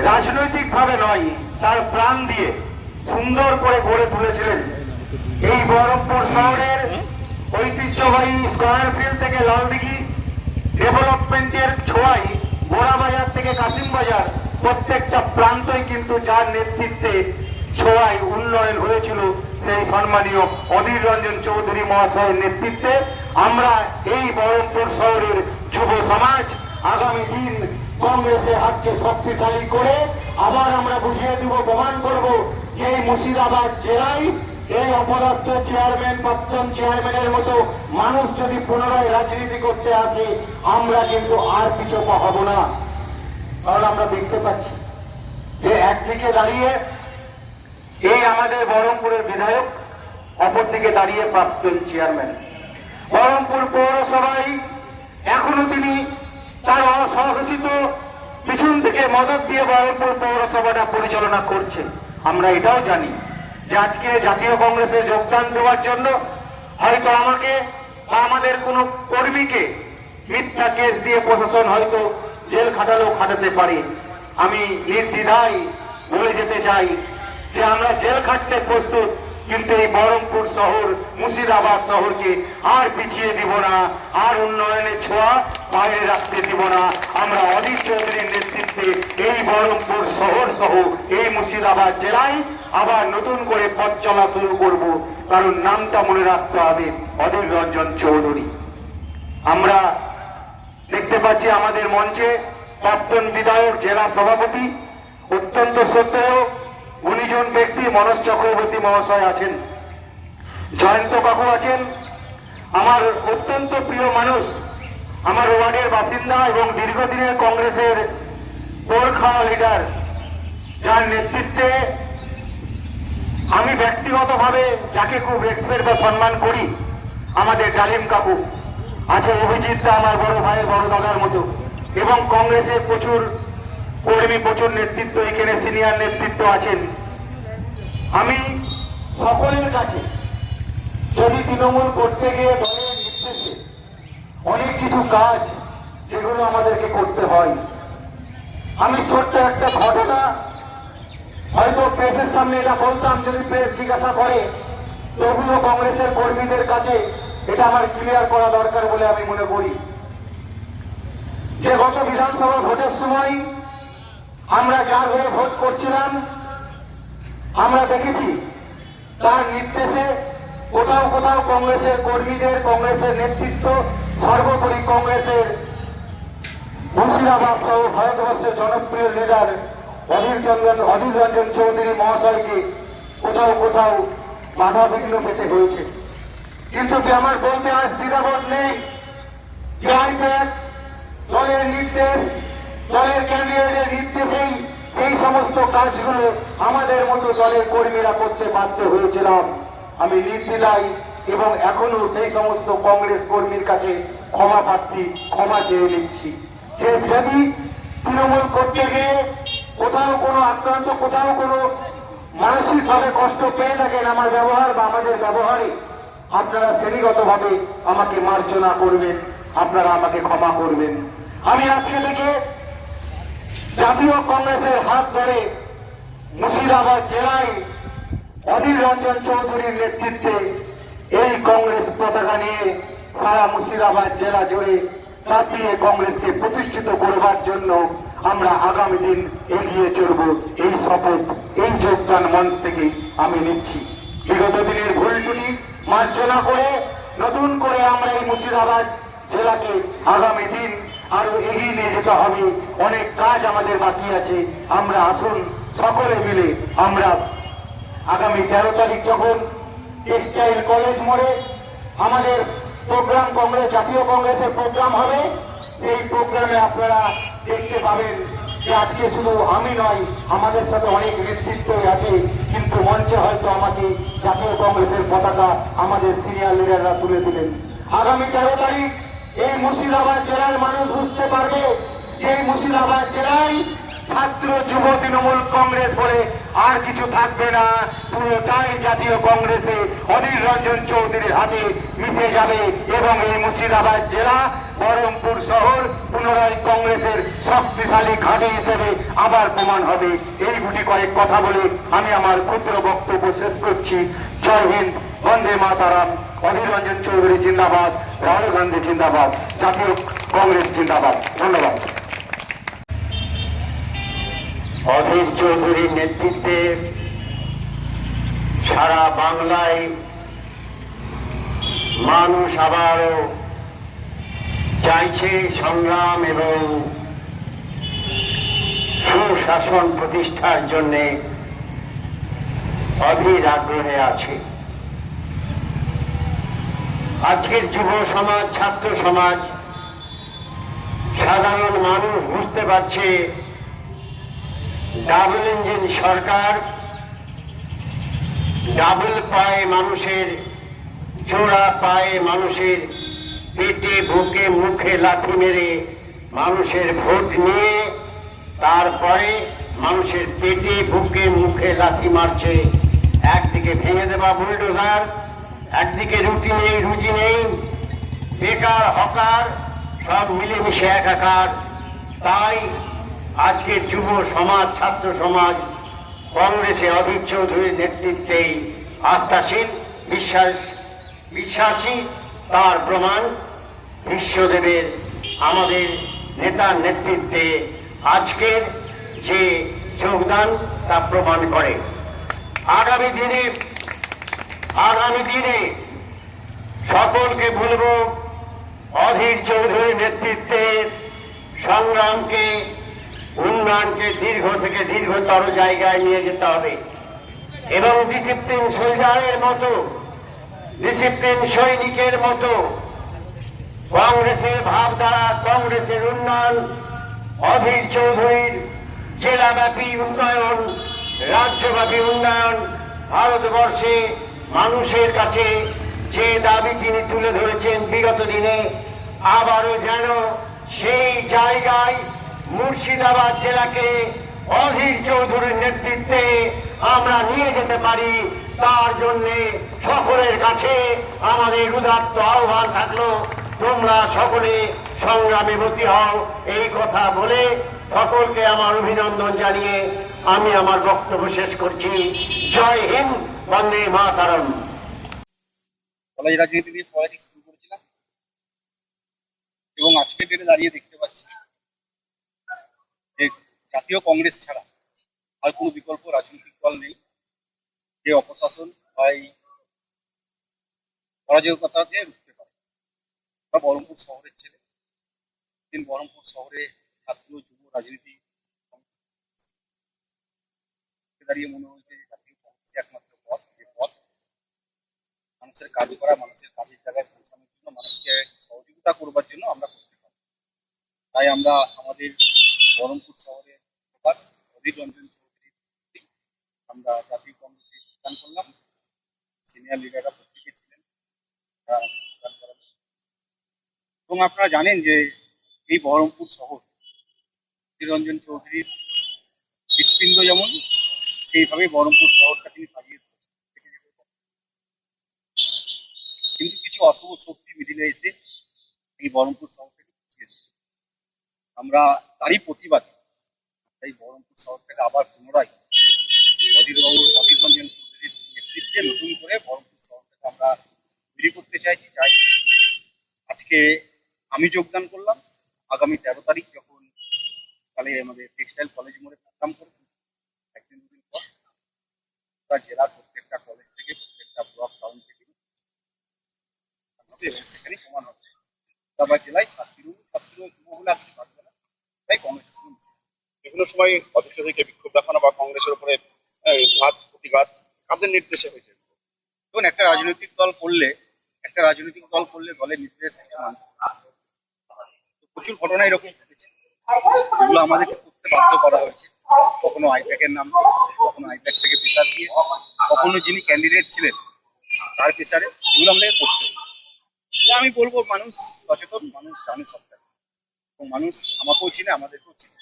রাজনৈতিকভাবে নয়, তার প্রাণ দিয়ে সুন্দর করে গড়ে তুলেছিলেন। এই বহরমপুর শহরের ঐতিহ্যবাহী স্কয়ার ফিল্ড থেকে লালদিঘি ডেভেলপমেন্টের ছোঁয়ায় বোরাবাজার থেকে কাশিমবাজার প্রত্যেকটা প্রান্তই কিন্তু যার নেতৃত্বে ছোঁয়ায় উন্নয়ন হয়েছিল, সেই সম্মানীয় অধীর রঞ্জন চৌধুরী মহাশয়ের নেতৃত্বে আমরা এই বহরমপুর শহরের যুব সমাজ আগামী দিন কংগ্রেসের হাতকে শক্তিশালী করে আবার আমরা বুঝিয়ে দিব, প্রমাণ করব যে এই মুর্শিদাবাদ জেলায় এই অপদার্থ চেয়ারম্যান, প্রাক্তন চেয়ারম্যানের মতো মানুষ যদি পুনরায় রাজনীতি করতে আসে, আমরা কিন্তু আর পিছপা হব না। কারণ আমরা দেখতে পাচ্ছি যে একদিকে দাঁড়িয়ে এই আমাদের বহরমপুরের বিধায়ক, অপরদিকে দাঁড়িয়ে প্রাক্তন চেয়ারম্যান। বহরমপুর পৌরসভায় এখনো তিনি তার অসহযোগিত পিছন থেকে মদত দিয়ে বহরমপুর পৌরসভাটা পরিচালনা করছেন। আমরা এটাও জানি যে আজকে জাতীয় কংগ্রেসে যোগদান দেওয়ার জন্য হয়তো আমাকে বা আমাদের কোনো কর্মীকে মিথ্যা কেস দিয়ে প্রশাসন হয়তো জেল খাটালেও খাটাতে পারে। আমি নির্দ্বিধায় বলে যেতে চাই যে আমরা জেল খাটতে প্রস্তুত, কিন্তু এই বহরমপুর শহর, মুর্শিদাবাদ শহরকে আর পিছিয়ে দিব না, আর উন্নয়নের ছোঁয়া বাইরে রাখতে দিব না। আমরা অধীর চৌধুরীর নেতৃত্বে এই বহরমপুর শহর সহ এই মুর্শিদাবাদ জেলায় আবার নতুন করে পথ চলা শুরু করব। কারণ নামটা মনে রাখতে হবে, অধীর রঞ্জন চৌধুরী। আমরা দেখতে পাচ্ছি আমাদের মঞ্চে প্রাক্তন বিধায়ক, জেলা সভাপতি, অত্যন্ত শ্রদ্ধেয় গুণীজন ব্যক্তি মনোজ চক্রবর্তী মহাশয় আছেন, জয়ন্ত কাকু আছেন, আমার অত্যন্ত প্রিয় মানুষ, আমার ওয়ার্ডের বাসিন্দা এবং দীর্ঘদিনের কংগ্রেসের গোর্খা লিডার, যার নেতৃত্বে আমি ব্যক্তিগতভাবে যাকে খুব রেসপেক্ট বা সম্মান করি, আমাদের জালিম কাকু আছে, অভিজিৎ দা আমার বড় ভাইয়ের বড় দাদার মতো, এবং কংগ্রেসের প্রচুর কর্মী, প্রচুর নেতৃত্ব, এখানে সিনিয়র নেতৃত্ব আছেন। আমি সকলের কাছে যদি তৃণমূল করতে গিয়ে দলের নির্দেশে অনেক কিছু কাজ যেগুলো আমাদেরকে করতে হয়, আমি ছোট্ট একটা ঘটনা হয়তো প্রেসের সামনে এটা বলতাম, যদি প্রেস জিজ্ঞাসা করে, তবুও কংগ্রেসের কর্মীদের কাছে এটা আমার ক্লিয়ার করা দরকার বলে আমি মনে করি। যে গত বিধানসভা ভোটের সময় আমরা যার হয়ে ভোট করছিলাম, আমরা দেখেছি তার নির্দেশে কোথাও কোথাও কংগ্রেসের কর্মীদের, কংগ্রেসের নেতৃত্ব, সর্বোপরি কংগ্রেসের মুর্শিদাবাদ সহ ভারতবর্ষের জনপ্রিয় লিডার অধীর রঞ্জন চৌধুরী মহাশয়কে কোথাও কোথাও বাধা বিঘ্ন পেতে হয়েছে। কিন্তু আমার বলতে আজ দ্বিধাবোধ নেই যে দলের নির্দেশ, দলের ক্যান্ডিডেটের নির্দেশেই এই সমস্ত কাজগুলো আমাদের মতো দলের কর্মীরা করতে বাধ্য হয়েছিলাম। আমি নির্দ্বিধায় এবং এখনো সেই সমস্ত কংগ্রেস কর্মীর কাছে ক্ষমা প্রার্থী, ক্ষমা চেয়ে নিচ্ছি। যে যদি তৃণমূল করতে গিয়ে কোথাও কোনো আক্রান্ত, কোথাও কোনো মানসিকভাবে কষ্ট পেয়ে থাকেন আমার ব্যবহার বা আমাদের ব্যবহারে, আপনারা শ্রেণীগতভাবে আমাকে মার্জনা করবেন, আপনারা আমাকে ক্ষমা করবেন। আমি আজকে থেকে জাতীয় কংগ্রেসের হাত ধরে মুর্শিদাবাদ জেলায় অধীর রঞ্জন চৌধুরীর নেতৃত্বে এই কংগ্রেস পতাকা নিয়ে সারা মুর্শিদাবাদ জেলা জুড়ে চাপিয়ে কংগ্রেসকে প্রতিষ্ঠিত করবার জন্য আমরা আগামী দিন এগিয়ে চলব। এই শপথ, এই যোগদান মঞ্চ থেকে আমি নিচ্ছি। বিগত দিনের ভুল ত্রুটি মার্জনা করে নতুন করে আমরা এই মুর্শিদাবাদ জেলাকে আগামী দিন আরো এগিয়ে নিয়ে যেতে হবে। অনেক কাজ আমাদের বাকি আছে। আমরা আসুন সকলে মিলে আমরা আগামী 13 তারিখ যখন টেক্সটাইল কলেজ মোড়ে আমাদের প্রোগ্রাম, কংগ্রেস জাতীয় কংগ্রেসের প্রোগ্রাম হবে, সেই প্রোগ্রামে আপনারা দেখতে পাবেন যে আজকে শুধু আমি নয়, আমাদের সাথে অনেক নেতৃত্ব আছে, কিন্তু মঞ্চে হয়তো আমাকে জাতীয় কংগ্রেসের পতাকা আমাদের সিনিয়র লিডাররা তুলে দিলেন। আগামী 13 তারিখ এই মুর্শিদাবাদ জেলার মানুষ বুঝতে পারবে যে এই মুর্শিদাবাদ জেলায় ছাত্র যুব তৃণমূল কংগ্রেস বলে আর কিছু থাকবে না, পুরোটাই জাতীয় কংগ্রেসে অধীর রঞ্জন চৌধুরীর হাতে মিশে যাবে এবং এই মুর্শিদাবাদ জেলা বহরমপুর শহর পুনরায় কংগ্রেসের শক্তিশালী ঘাঁটি হিসেবে আবার প্রমাণ হবে। এই গুটি কয়েক কথা বলে আমি আমার ক্ষুদ্র বক্তব্য শেষ করছি। জয় হিন্দ, বন্দে মাতারাম, অধীর রঞ্জন চৌধুরী জিন্দাবাদ, রাহুল গান্ধী জিন্দাবাদ, জাতীয় কংগ্রেস জিন্দাবাদ। ধন্যবাদ। অধীর চৌধুরীর নেতৃত্বে সারা বাংলায় মানুষ আবারও চাইছে সংগ্রাম এবং সুশাসন প্রতিষ্ঠার জন্য অধীর আগ্রহে আছে। আজকের যুব সমাজ, ছাত্র সমাজ, সাধারণ মানুষ বুঝতে পারছে ডাবল ইঞ্জিন সরকার ডাবল পায়ে মানুষের, চোরা পায়ে মানুষের পেটে বুকে মুখে লাথি মেরে মানুষের ভোট নিয়ে তারপরে মানুষের পেটে বুকে মুখে লাথি মারছে। একদিকে ভেঙে দেওয়া বুলডোজার, একদিকে রুটি নেই, রুজি নেই, বেকার হকার, সব মিলেমিশে একাকার। তাই আজকের যুব সমাজ, ছাত্র সমাজ কংগ্রেসে অধীর চৌধুরীর নেতৃত্বেই আস্থাশীল, বিশ্বাসী। তার প্রমাণ বিশ্বদেবের আমাদের নেতার নেতৃত্বে আজকের যে যোগদান তা প্রমাণ করে। আগামী দিনে সকলকে বলবো অধীর চৌধুরীর নেতৃত্বে সংগ্রামকে, উন্নয়নকে দীর্ঘ থেকে দীর্ঘতর জায়গায় নিয়ে যেতে হবে এবং ডিসিপ্লিন সোলজারের মতো, ডিসিপ্লিন সৈনিকের মতো কংগ্রেসের ভাবধারা, কংগ্রেসের উন্নয়ন, অধীর চৌধুরীর জেলাব্যাপী উন্নয়ন, রাজ্যব্যাপী উন্নয়ন, ভারতবর্ষে মানুষের কাছে যে দাবি তিনি তুলে ধরেছেন বিগত দিনে, আবারও যেন সেই জায়গায় মুর্শিদাবাদ জেলাকে অধীর চৌধুরীর নেতৃত্বে আমরা নিয়ে যেতে পারি। তার জন্যে সকলের কাছে আমাদের উদাত্ত আহ্বান থাকলো, তোমরা সকলে সংগ্রামে ব্রতী হও। এই কথা বলে সকলকে আমার অভিনন্দন জানিয়ে আমি আমার বক্তব্য শেষ করছি। জয় হিন্দ, বন্দে মাতরম। কলেজ রাজনীতি দিয়ে পলিটিক্স শুরু করেছিলাম এবং আজকের ডেটে দাঁড়িয়ে দেখতে পাচ্ছি যে জাতীয় কংগ্রেস ছাড়া আর কোনো বিকল্প রাজনৈতিক দল নেই যে অপশাসন বা এই অরাজকতাকে রুখতে পারে। আমরা বহরমপুর শহরের ছেলে, দিন বহরমপুর শহরে ছাত্র যুব রাজনীতি দাঁড়িয়ে মনে হয়েছে জাতীয় কংগ্রেস একমাত্র পথ, যে পথ মানুষের কাজ করা, মানুষের কাজের জায়গায় পৌঁছানোর জন্য, মানুষকে সহযোগিতা করবার জন্য আমরা করতে পারি। তাই আমরা আমাদের বহরমপুর শহরে অধীর রঞ্জন চৌধুরী আমরা জাতীয় কংগ্রেসে যোগদান করলাম। সিনিয়র লিডাররা প্রত্যেকে ছিলেন, যোগদান করার। এবং আপনারা জানেন যে এই বহরমপুর শহর অধীর রঞ্জন চৌধুরীর হৃৎপিণ্ড যেমন, সেইভাবে বহরমপুর শহরটা তিনি সাজিয়ে তুলেছেন। কিন্তু কিছু অশুভ শক্তি মিডিলে এসে এই বহরমপুর শহরটাকে পিছিয়ে দিচ্ছে। আমরা তারই প্রতিবাদে এই বহরমপুর শহরটাকে আবার পুনরায় অধীর রঞ্জন চৌধুরীর নেতৃত্বে নতুন করে বহরমপুর শহরটাকে আমরা তৈরি করতে চাইছি। চাই আজকে আমি যোগদান করলাম। আগামী 13 তারিখ যখন কালে আমাদের টেক্সটাইল কলেজ মোড়ে প্রোগ্রাম করব, একদিন দুদিন পর জেলার প্রত্যেকটা কলেজ থেকে, প্রত্যেকটা ব্লক টাউন থেকে সেখানে প্রমাণ হবে মুর্শিদাবাদ জেলায় ছাত্র যুব বলে আর কিছু থাকবে না। তাই কংগ্রেসের সঙ্গে বিভিন্ন সময় অধীর চৌধুরীকে বিক্ষোভ দেখানো বা কংগ্রেসের উপরে ঘাত প্রতিঘাত কাদের নির্দেশে হয়েছে? দেখুন, একটা রাজনৈতিক দল করলে দলের নির্দেশ প্রচুর ঘটনা এরকম ঘটেছে, এগুলো আমাদেরকে করতে বাধ্য করা হয়েছে। কখনো আইপ্যাকের নাম, কখনো আইপ্যাক থেকে প্রেসার দিয়ে, কখনো যিনি ক্যান্ডিডেট ছিলেন তার প্রেসারে, এগুলো আমাদেরকে করতে হয়েছে। আমি বলবো মানুষ সচেতন, মানুষ জানে সবটা, এবং মানুষ আমাকেও চিনে, আমাদেরকেও চিনে,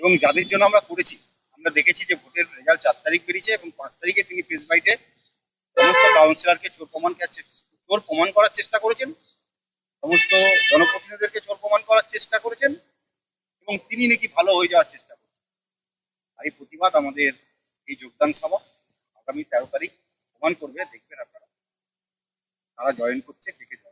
এবং যাদের জন্য আমরা করেছি আমরা দেখেছি যে ভোটের রেজাল্ট 4 তারিখ বেরিয়েছে এবং 5 তারিখে তিনি প্রেস বাইটে সমস্ত কাউন্সিলরকে চোর প্রমাণ করার চেষ্টা করেছেন, সমস্ত জনপ্রতিনিধিদেরকে চোর প্রমাণ করার চেষ্টা করেছেন এবং তিনি নাকি ভালো হয়ে যাওয়ার চেষ্টা করছেন। তাই প্রতিবাদ আমাদের এই যোগদান সভা আগামী 13 তারিখ প্রমাণ করবে, দেখবেন আপনারা তারা জয়েন করছে, কে কে join